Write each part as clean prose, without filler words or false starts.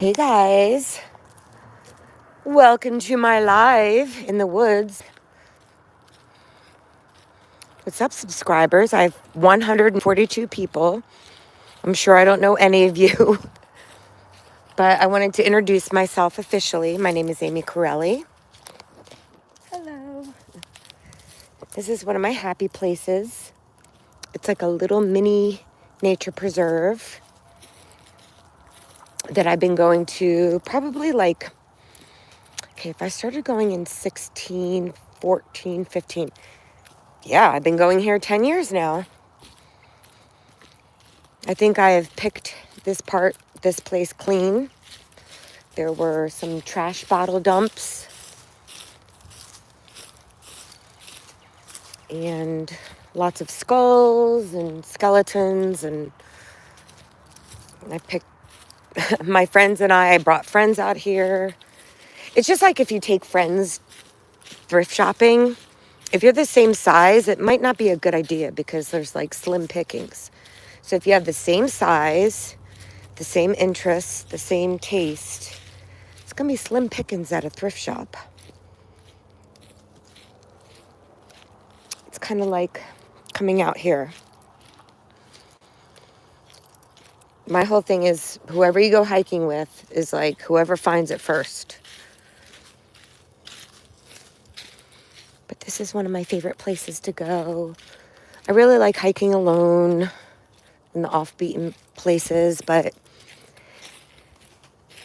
Hey guys, welcome to my live in the woods. What's up, subscribers? I have 142 people. I'm sure I don't know any of you, but I wanted to introduce myself officially. My name is Amy Correlli. Hello. This is one of my happy places. It's like a little mini nature preserve that I've been going to probably if I started going in 16, 14, 15. Yeah, I've been going here 10 years now. I think I have picked this place clean. There were some trash bottle dumps and lots of skulls and skeletons, and I picked my friends and I brought friends out here. It's just like if you take friends thrift shopping, if you're the same size, it might not be a good idea because there's like slim pickings. So if you have the same size, the same interests, the same taste, it's going to be slim pickings at a thrift shop. It's kind of like coming out here. My whole thing is whoever you go hiking with is like whoever finds it first. But this is one of my favorite places to go. I really like hiking alone in the off-beaten places, but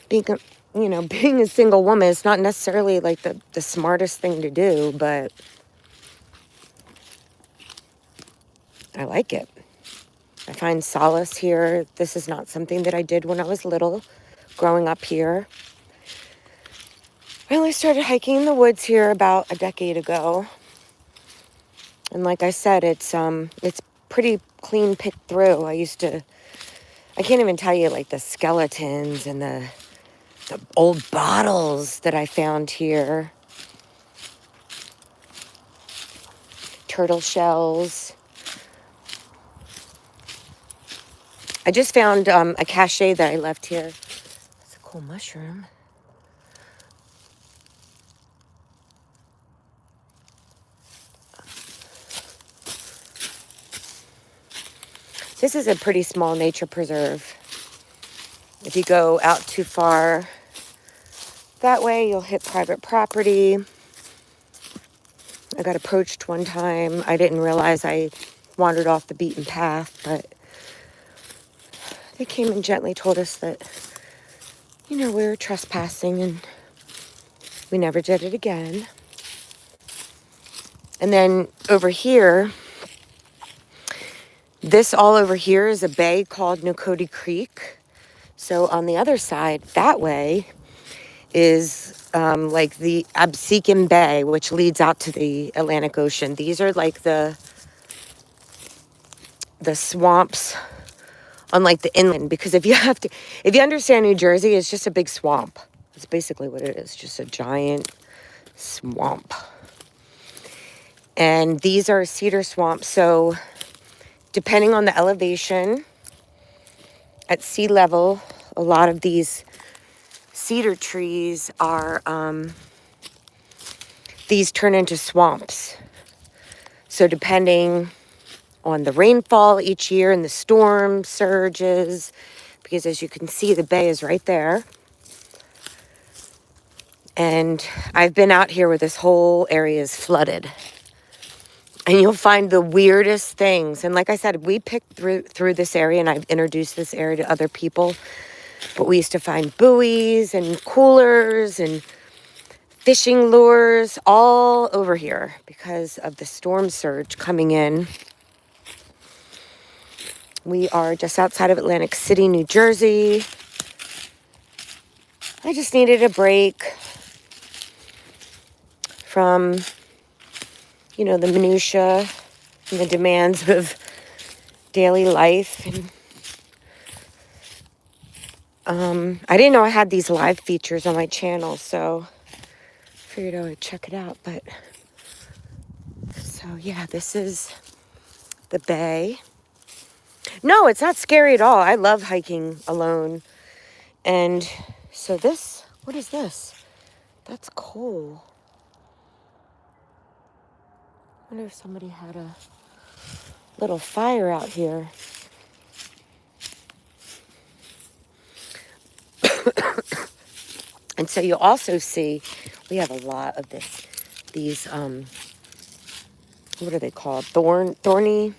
being a single woman is not necessarily like the smartest thing to do, but I like it. I find solace here. This is not something that I did when I was little, growing up here. I only started hiking in the woods here about a decade ago. And like I said, it's pretty clean picked through. I can't even tell you like the skeletons and the old bottles that I found here. Turtle shells. I just found a cachet that I left here. That's a cool mushroom. This is a pretty small nature preserve. If you go out too far that way, you'll hit private property. I got approached one time. I didn't realize I wandered off the beaten path, but they came and gently told us that, we were trespassing, and we never did it again. And then over here, this all over here is a bay called Nokoti Creek. So on the other side, that way, is like the Absecon Bay, which leads out to the Atlantic Ocean. These are like the swamps on like the inland, because if you understand New Jersey, it's just a big swamp. That's basically what it is, just a giant swamp. And these are cedar swamps, so depending on the elevation at sea level, a lot of these cedar trees are these turn into swamps. So depending on the rainfall each year and the storm surges, because as you can see, the bay is right there. And I've been out here where this whole area is flooded. And you'll find the weirdest things. And like I said, we picked through this area, and I've introduced this area to other people. But we used to find buoys and coolers and fishing lures all over here because of the storm surge coming in. We are just outside of Atlantic City, New Jersey. I just needed a break from, the minutia and the demands of daily life. And I didn't know I had these live features on my channel, so I figured I would check it out. But so yeah, this is the bay. No, it's not scary at all. I love hiking alone. And So this, what is this? That's coal. I wonder if somebody had a little fire out here. And so you'll also see, we have a lot of these, what are they called? Thorny,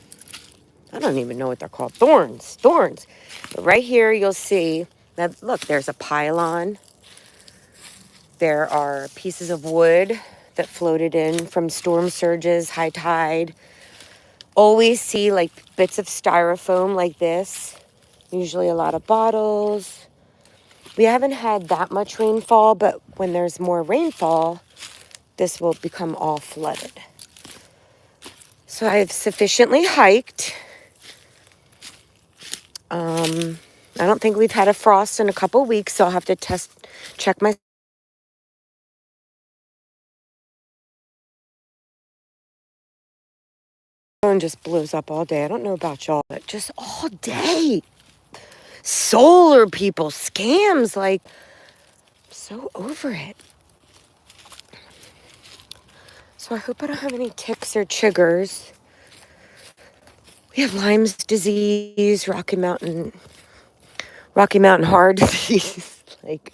I don't even know what they're called. Thorns. But right here you'll see, that. Look, there's a pylon. There are pieces of wood that floated in from storm surges, high tide. Always see like bits of styrofoam like this. Usually a lot of bottles. We haven't had that much rainfall, but when there's more rainfall, this will become all flooded. So I've sufficiently hiked. I don't think we've had a frost in a couple weeks, so I'll have to check my phone. Just blows up all day. I don't know about y'all, but just all day. Solar people, scams, like, I'm so over it. So I hope I don't have any ticks or chiggers. We have Lyme's disease, Rocky Mountain heart disease. Like,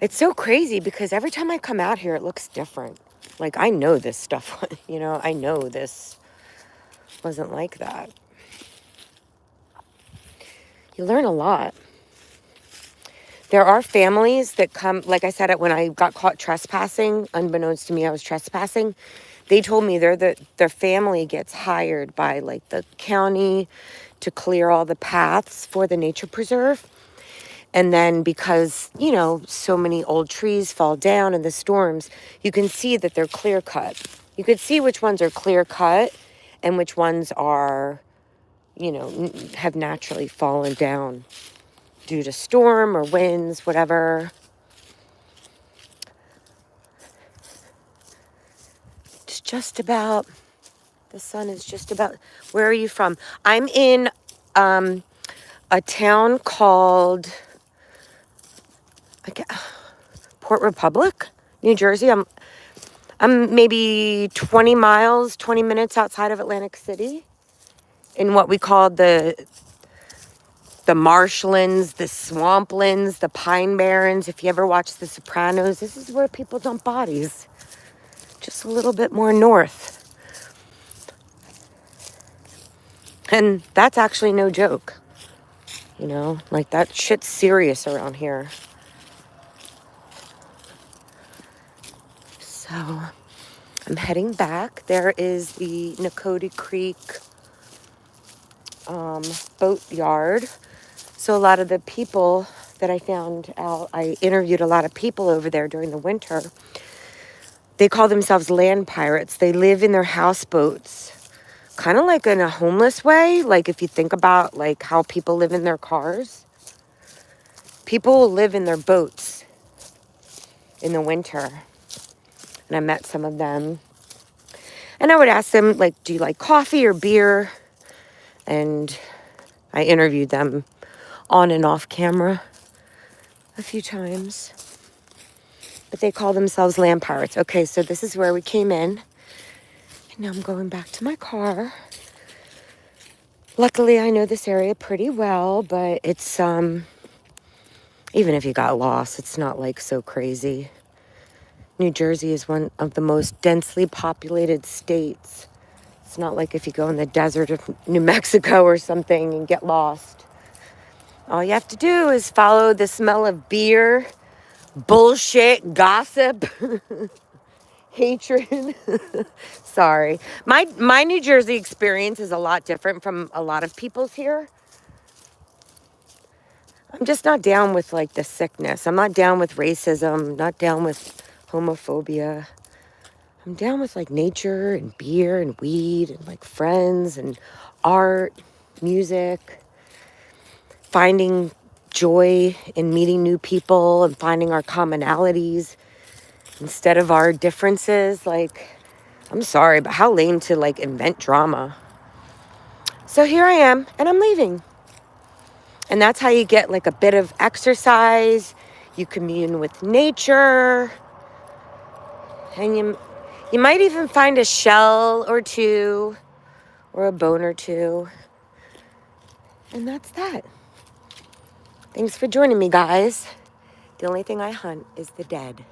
it's so crazy because every time I come out here, it looks different. Like, I know this stuff, I know this wasn't like that. You learn a lot. There are families that come, like I said, when I got caught trespassing, unbeknownst to me, I was trespassing. They told me their family gets hired by like the county to clear all the paths for the nature preserve. And then because, so many old trees fall down in the storms, you can see that they're clear cut. You could see which ones are clear cut and which ones are, have naturally fallen down due to storm or winds, whatever. It's just about, the sun is just about, where are you from? I'm in a town called Port Republic, New Jersey. I'm maybe 20 minutes outside of Atlantic City in what we call the marshlands, the swamplands, the pine barrens. If you ever watch The Sopranos, this is where people dump bodies. Just a little bit more north. And that's actually no joke. Like that shit's serious around here. So I'm heading back. There is the Nakota Creek boat yard. So a lot of the people that I found out, I interviewed a lot of people over there during the winter. They call themselves land pirates. They live in their houseboats, kind of like in a homeless way. Like if you think about like how people live in their cars, people will live in their boats in the winter. And I met some of them. And I would ask them, like, do you like coffee or beer? And I interviewed them on and off camera a few times. But they call themselves land pirates. Okay, so this is where we came in. And now I'm going back to my car. Luckily, I know this area pretty well, but it's, even if you got lost, it's not like so crazy. New Jersey is one of the most densely populated states. It's not like if you go in the desert of New Mexico or something and get lost. All you have to do is follow the smell of beer, bullshit, gossip, hatred. Sorry. My New Jersey experience is a lot different from a lot of people's here. I'm just not down with like the sickness. I'm not down with racism, not down with homophobia. I'm down with like nature and beer and weed and like friends and art, music, finding joy in meeting new people and finding our commonalities instead of our differences. Like, I'm sorry, but how lame to like invent drama. So here I am, and I'm leaving. And that's how you get like a bit of exercise. You commune with nature. And you might even find a shell or two or a bone or two. And that's that. Thanks for joining me, guys. The only thing I hunt is the dead.